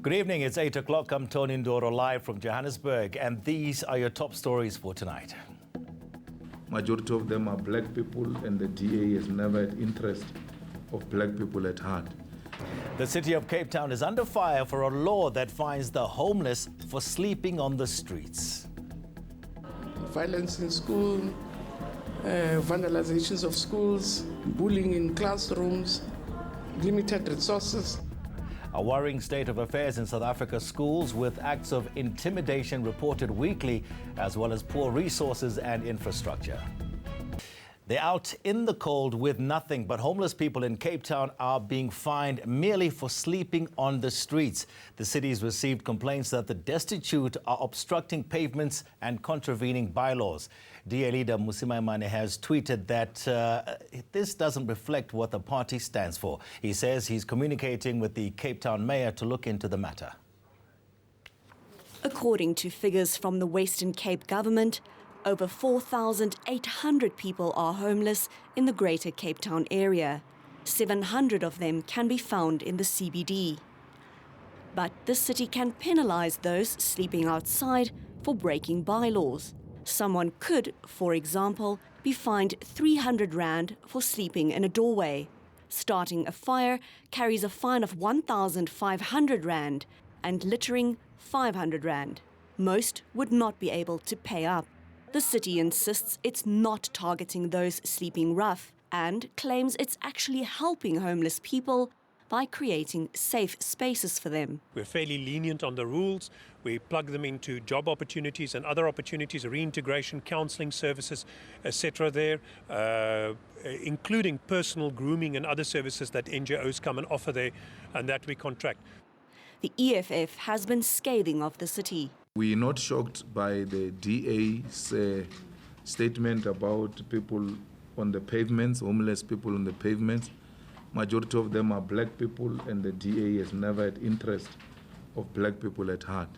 Good evening, it's 8 o'clock. I'm Tony Ndoro live from Johannesburg, and these are your top stories for tonight. Majority of them are black people, and the DA has never had interest of black people at heart. The city of Cape Town is under fire for a law that fines the homeless for sleeping on the streets. Violence in school, vandalizations of schools, bullying in classrooms, limited resources. A worrying state of affairs in South Africa's schools, with acts of intimidation reported weekly, as well as poor resources and infrastructure. They're out in the cold with nothing, but homeless people in Cape Town are being fined merely for sleeping on the streets. The city's received complaints that the destitute are obstructing pavements and contravening bylaws. DA leader Musimaimane has tweeted that this doesn't reflect what the party stands for. He says he's communicating with the Cape Town mayor to look into the matter. According to figures from the Western Cape government, over 4,800 people are homeless in the Greater Cape Town area. 700 of them can be found in the CBD. But the city can penalise those sleeping outside for breaking bylaws. Someone could, for example, be fined 300 rand for sleeping in a doorway. Starting a fire carries a fine of 1,500 rand and littering 500 rand. Most would not be able to pay up. The city insists it's not targeting those sleeping rough and claims it's actually helping homeless people by creating safe spaces for them. We're fairly lenient on the rules. We plug them into job opportunities and other opportunities, reintegration, counselling services, etc. there, including personal grooming and other services that NGOs come and offer there and that we contract. The EFF has been scathing of the city. We're not shocked by the DA's statement about people on the pavements, homeless people on the pavements. Majority of them are black people, and the DA has never had interest of black people at heart.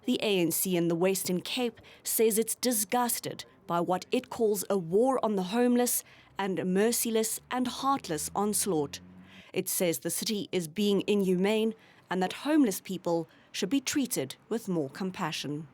The ANC in the Western Cape says it's disgusted by what it calls a war on the homeless and a merciless and heartless onslaught. It says the city is being inhumane and that homeless people should be treated with more compassion.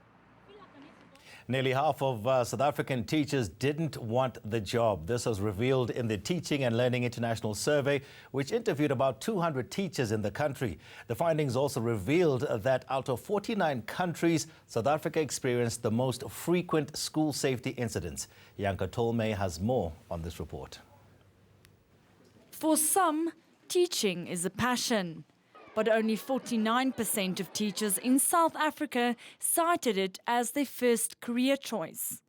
Nearly half of South African teachers didn't want the job. This was revealed in the Teaching and Learning International Survey, which interviewed about 200 teachers in the country. The findings also revealed that out of 49 countries, South Africa experienced the most frequent school safety incidents. Yanka Tolme has more on this report. For some, teaching is a passion. But only 49% of teachers in South Africa cited it as their first career choice.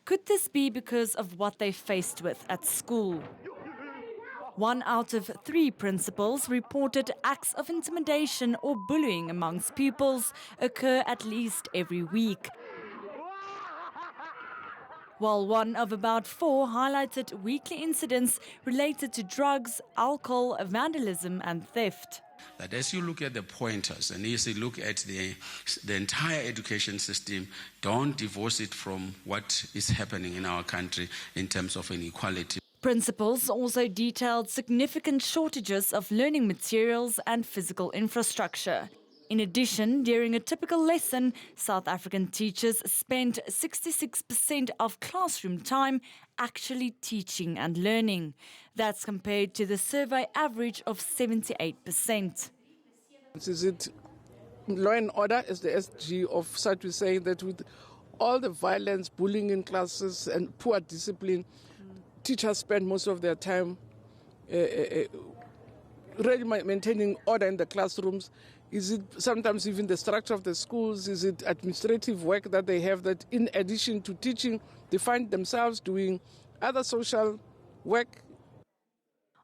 Could this be because of what they faced with at school? 1 out of 3 principals reported acts of intimidation or bullying amongst pupils occur at least every week, while 1 of about 4 highlighted weekly incidents related to drugs, alcohol, vandalism and theft. That as you look at the pointers and as you look at the entire education system, don't divorce it from what is happening in our country in terms of inequality. Principals also detailed significant shortages of learning materials and physical infrastructure. In addition, during a typical lesson, South African teachers spent 66% of classroom time actually teaching and learning. That's compared to the survey average of 78%. Is it law and order, as the SG of SADC is saying, that with all the violence, bullying in classes and poor discipline, teachers spend most of their time really maintaining order in the classrooms? Is it sometimes even the structure of the schools? Is it administrative work that they have that in addition to teaching, they find themselves doing other social work?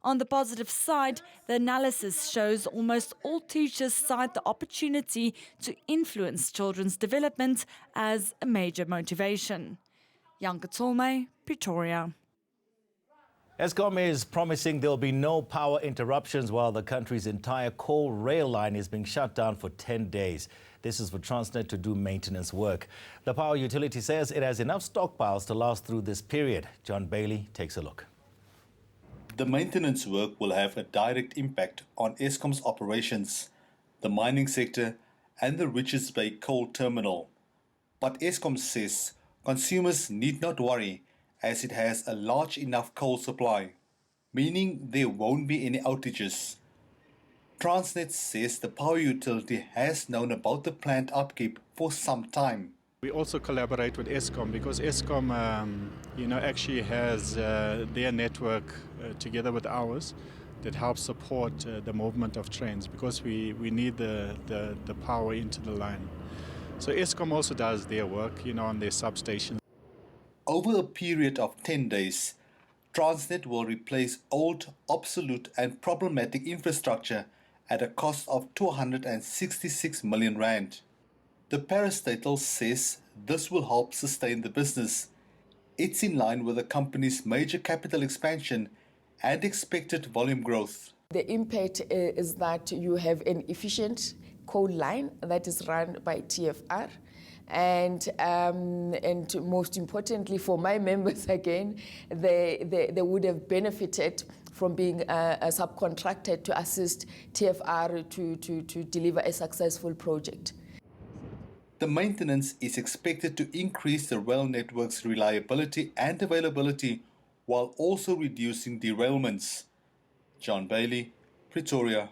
On the positive side, the analysis shows almost all teachers cite the opportunity to influence children's development as a major motivation. Yanka Tolme, Pretoria. Eskom is promising there will be no power interruptions while the country's entire coal rail line is being shut down for 10 days. This is for Transnet to do maintenance work. The power utility says it has enough stockpiles to last through this period. John Bailey takes a look. The maintenance work will have a direct impact on Eskom's operations. the mining sector and the Richards Bay coal terminal. But Eskom says consumers need not worry as it has a large enough coal supply, meaning there won't be any outages. Transnet says the power utility has known about the plant upkeep for some time. We also collaborate with Eskom because Eskom, actually has their network together with ours that helps support the movement of trains because we need the power into the line. So Eskom also does their work, on their substations. Over a period of 10 days, Transnet will replace old, obsolete and problematic infrastructure at a cost of 266 million rand. The parastatal says this will help sustain the business. It's in line with the company's major capital expansion and expected volume growth. The impact is that you have an efficient coal line that is run by TFR, and most importantly for my members again, they would have benefited from being subcontracted to assist TFR to deliver a successful project. The maintenance is expected to increase the rail network's reliability and availability while also reducing derailments. John Bailey, Pretoria.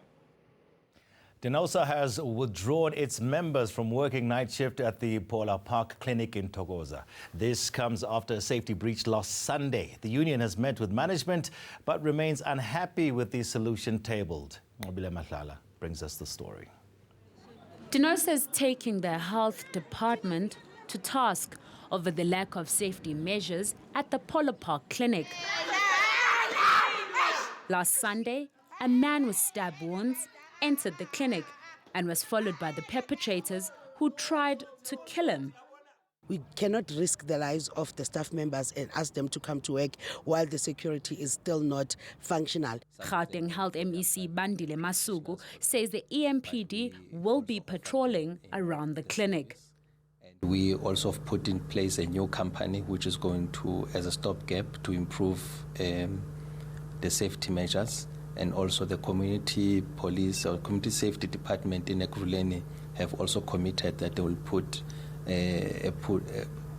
DENOSA has withdrawn its members from working night shift at the Polar Park Clinic in Thokoza. This comes after a safety breach last Sunday. The union has met with management but remains unhappy with the solution tabled. Mobile Mahlala brings us the story. DENOSA is taking their health department to task over the lack of safety measures at the Polar Park Clinic. Last Sunday, a man with stab wounds entered the clinic and was followed by the perpetrators who tried to kill him. We cannot risk the lives of the staff members and ask them to come to work while the security is still not functional. Gauteng Health MEC Bandile Masuku says the EMPD will be patrolling around the clinic. We also have put in place a new company which is going to, as a stopgap, to improve the safety measures, and also the community police or community safety department in Ekurhuleni have also committed that they will put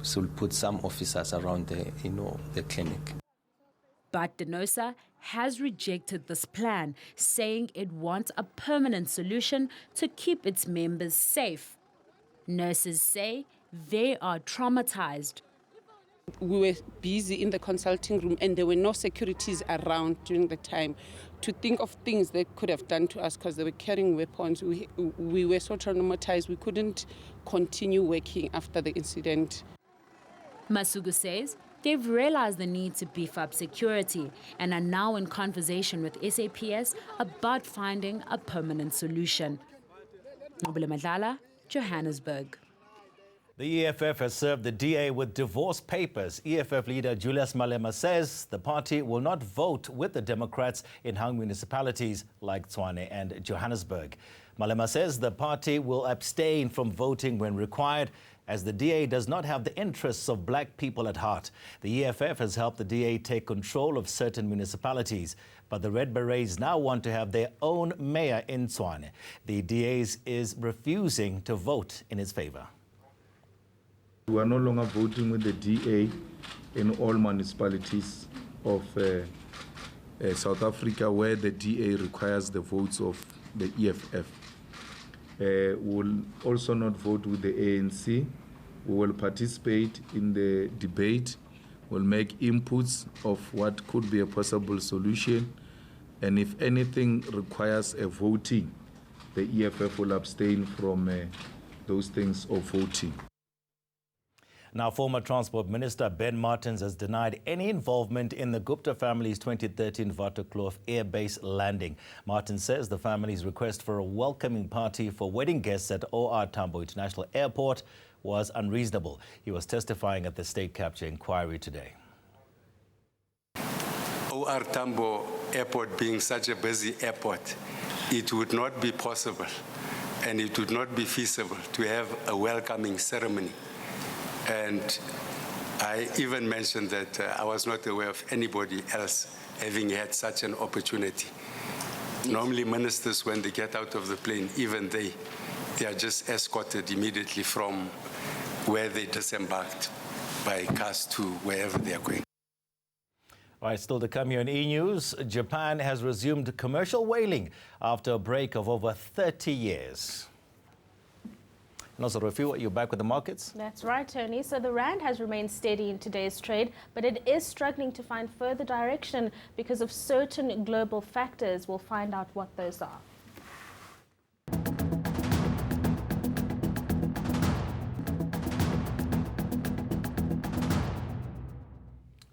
some officers around the clinic. But DENOSA has rejected this plan, saying it wants a permanent solution to keep its members safe. Nurses say they are traumatized. We were busy in the consulting room and there were no securities around during the time to think of things they could have done to us because they were carrying weapons. We were so traumatized we couldn't continue working after the incident. Masuku says they've realized the need to beef up security and are now in conversation with SAPS about finding a permanent solution. Mobile Madlala, Johannesburg. The EFF has served the DA with divorce papers. EFF leader Julius Malema says the party will not vote with the Democrats in hung municipalities like Tshwane and Johannesburg. Malema says the party will abstain from voting when required, as the DA does not have the interests of black people at heart. The EFF has helped the DA take control of certain municipalities, but the Red Berets now want to have their own mayor in Tshwane. The DA is refusing to vote in its favor. We are no longer voting with the DA in all municipalities of South Africa where the DA requires the votes of the EFF. We will also not vote with the ANC. We will participate in the debate. We'll make inputs of what could be a possible solution. And if anything requires a voting, the EFF will abstain from those things of voting. Now, former Transport Minister Ben Martins has denied any involvement in the Gupta family's 2013 Waterkloof Air Base landing. Martins says the family's request for a welcoming party for wedding guests at OR Tambo International Airport was unreasonable. He was testifying at the state capture inquiry today. OR Tambo Airport being such a busy airport, it would not be possible and it would not be feasible to have a welcoming ceremony. And I even mentioned that I was not aware of anybody else having had such an opportunity. Normally ministers, when they get out of the plane, even they are just escorted immediately from where they disembarked by cars to wherever they are going. All right, still to come here in eNews, Japan has resumed commercial whaling after a break of over 30 years. And also, Rafi, you're back with the markets? That's right, Tony. So the rand has remained steady in today's trade, but it is struggling to find further direction because of certain global factors. We'll find out what those are.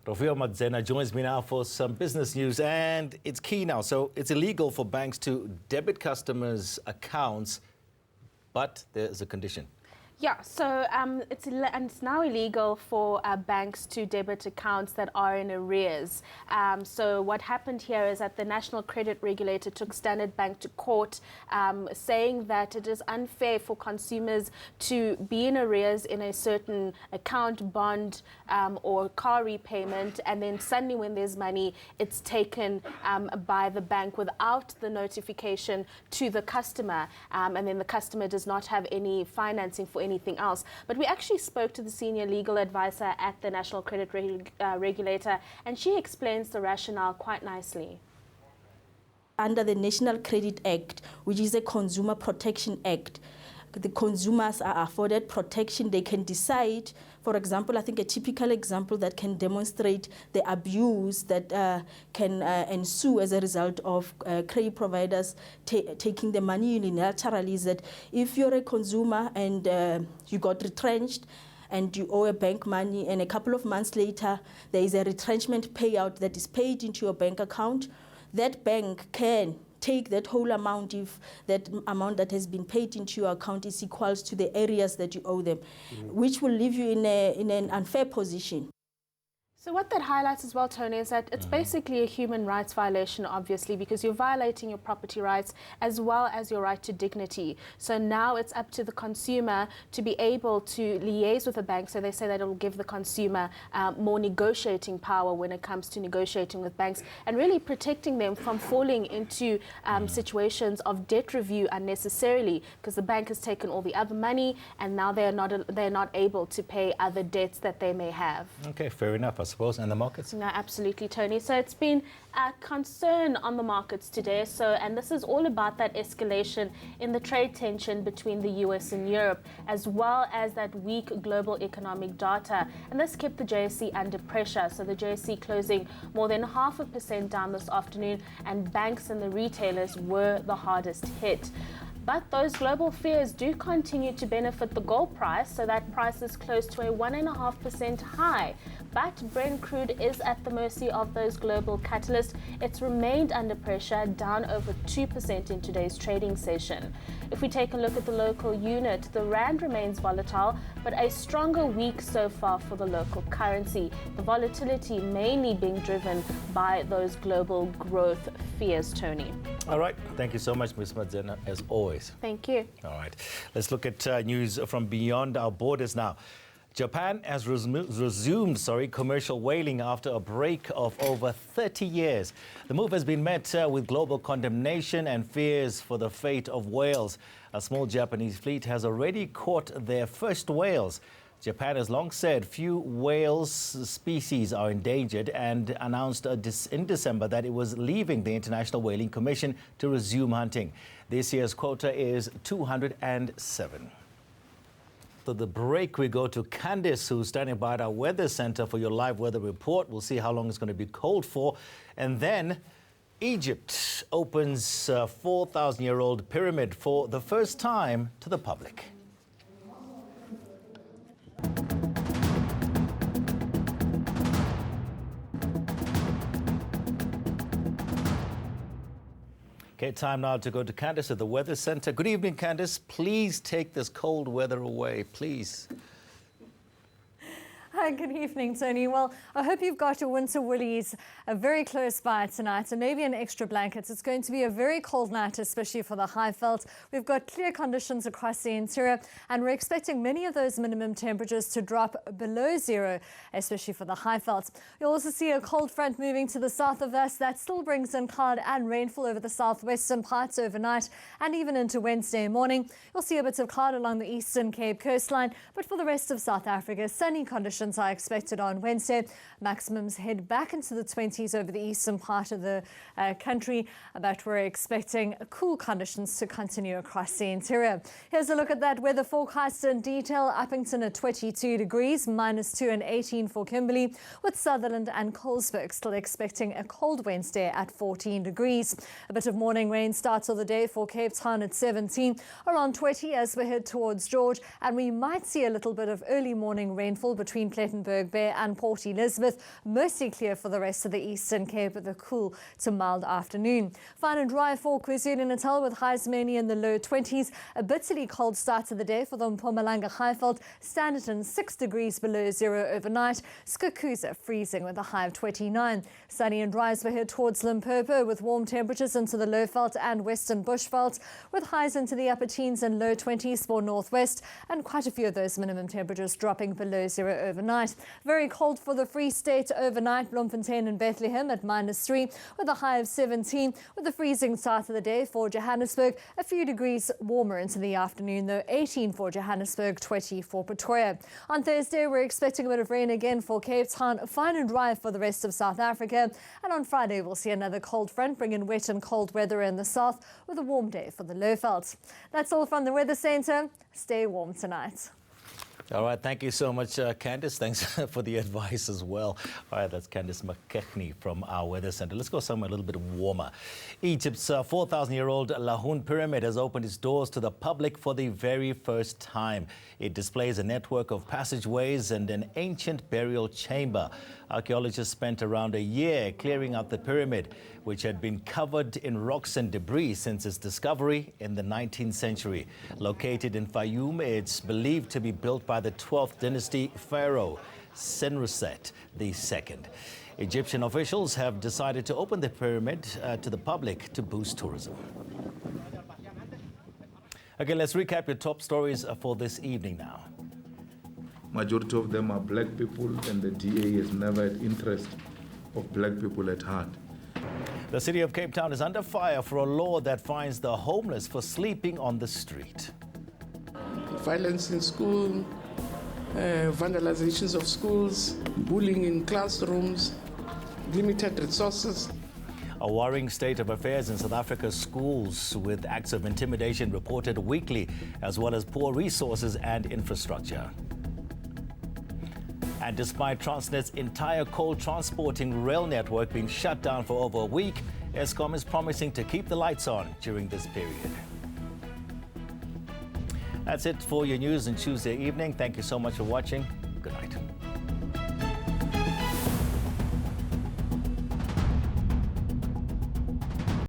Rofio Madzena joins me now for some business news, and it's key now. So it's illegal for banks to debit customers' accounts, but there's a condition. Yeah, so it's now illegal for banks to debit accounts that are in arrears. So what happened here is that the National Credit Regulator took Standard Bank to court, saying that it is unfair for consumers to be in arrears in a certain account, bond, or car repayment, and then suddenly when there's money, it's taken by the bank without the notification to the customer, and then the customer does not have any financing for anything else. But we actually spoke to the senior legal advisor at the National Credit Regulator, and she explains the rationale quite nicely. Under the National Credit Act, which is a Consumer Protection Act, the consumers are afforded protection. They can decide, for example, I think a typical example that can demonstrate the abuse that can ensue as a result of credit providers taking the money unilaterally is that if you're a consumer and you got retrenched and you owe a bank money, and a couple of months later there is a retrenchment payout that is paid into your bank account, that bank can take that whole amount if that amount that has been paid into your account is equals to the areas that you owe them, which will leave you in an unfair position. So what that highlights as well, Tony, is that it's basically a human rights violation, obviously, because you're violating your property rights as well as your right to dignity. So now it's up to the consumer to be able to liaise with the bank. So they say that it will give the consumer more negotiating power when it comes to negotiating with banks and really protecting them from falling into situations of debt review unnecessarily, because the bank has taken all the other money and now they're not able to pay other debts that they may have. Okay, fair enough, I suppose. And the markets? No, absolutely, Tony. So it's been a concern on the markets today. And this is all about that escalation in the trade tension between the US and Europe, as well as that weak global economic data. And this kept the JSE under pressure. So the JSE closing more than 0.5% down this afternoon, and banks and the retailers were the hardest hit. But those global fears do continue to benefit the gold price, so that price is close to a 1.5% high. But Brent crude is at the mercy of those global catalysts. It's remained under pressure, down over 2% in today's trading session. If we take a look at the local unit, the rand remains volatile, but a stronger week so far for the local currency. The volatility mainly being driven by those global growth fears, Tony. All right. Thank you so much, Ms. Madzena, as always. Thank you. All right. Let's look at news from beyond our borders now. Japan has resumed commercial whaling after a break of over 30 years. The move has been met with global condemnation and fears for the fate of whales. A small Japanese fleet has already caught their first whales. Japan has long said few whales species are endangered and announced in December that it was leaving the International Whaling Commission to resume hunting. This year's quota is 207. After the break, we go to Candice, who's standing by at our weather center for your live weather report. We'll see how long it's going to be cold for. And then Egypt opens a 4,000-year-old pyramid for the first time to the public. Okay, time now to go to Candice at the Weather Center. Good evening, Candice. Please take this cold weather away, please. Hi, Hi, good evening, Tony. Well, I hope you've got your winter woolies very close by tonight and maybe an extra blanket. It's going to be a very cold night, especially for the Highveld. We've got clear conditions across the interior and we're expecting many of those minimum temperatures to drop below zero, especially for the Highveld. You'll also see a cold front moving to the south of us. That still brings in cloud and rainfall over the southwestern parts overnight and even into Wednesday morning. You'll see a bit of cloud along the Eastern Cape coastline, but for the rest of South Africa, sunny conditions are expected on Wednesday. Maximums head back into the 20s over the eastern part of the country, but we're expecting cool conditions to continue across the interior. Here's a look at that weather forecast in detail. Uppington at 22 degrees, -2 and 18 for Kimberley, with Sutherland and Colesberg still expecting a cold Wednesday at 14 degrees. A bit of morning rain starts of the day for Cape Town at 17, around 20 as we head towards George, and we might see a little bit of early morning rainfall between Plettenberg Bay and Port Elizabeth. Mostly clear for the rest of the Eastern Cape with a cool to mild afternoon. Fine and dry for KwaZulu-Natal with highs mainly in the low 20s. A bitterly cold start to the day for the Mpumalanga Highveld. Standerton 6 degrees below zero overnight. Skukuza freezing with a high of 29. Sunny and dry as we head towards Limpopo with warm temperatures into the Lowveld and Western Bushveld, with highs into the upper teens and low 20s for Northwest, and quite a few of those minimum temperatures dropping below zero overnight. Very cold for the Free State overnight. Bloemfontein and Bethlehem at -3 with a high of 17, with a freezing start of the day for Johannesburg. A few degrees warmer into the afternoon though, 18 for Johannesburg, 20 for Pretoria. On Thursday we're expecting a bit of rain again for Cape Town, fine and dry for the rest of South Africa, and on Friday we'll see another cold front bringing wet and cold weather in the south with a warm day for the Lowveld. That's all from the Weather Centre. Stay warm tonight. All right, thank you so much, Candice. Thanks for the advice as well. All right, that's Candice McKechnie from our Weather Centre. Let's go somewhere a little bit warmer. Egypt's 4,000-year-old Lahoun Pyramid has opened its doors to the public for the very first time. It displays a network of passageways and an ancient burial chamber. Archaeologists spent around a year clearing out the pyramid, which had been covered in rocks and debris since its discovery in the 19th century. Located in Fayum, it's believed to be built by the 12th dynasty pharaoh Senusret II. Egyptian officials have decided to open the pyramid to the public to boost tourism. Okay, let's recap your top stories for this evening now. Majority of them are black people, and the DA has never had interest of black people at heart. The city of Cape Town is under fire for a law that fines the homeless for sleeping on the street. Violence in school, vandalizations of schools, bullying in classrooms, limited resources. A worrying state of affairs in South Africa's schools, with acts of intimidation reported weekly, as well as poor resources and infrastructure. And despite Transnet's entire coal transporting rail network being shut down for over a week, Eskom is promising to keep the lights on during this period. That's it for your news on Tuesday evening. Thank you so much for watching. Good night.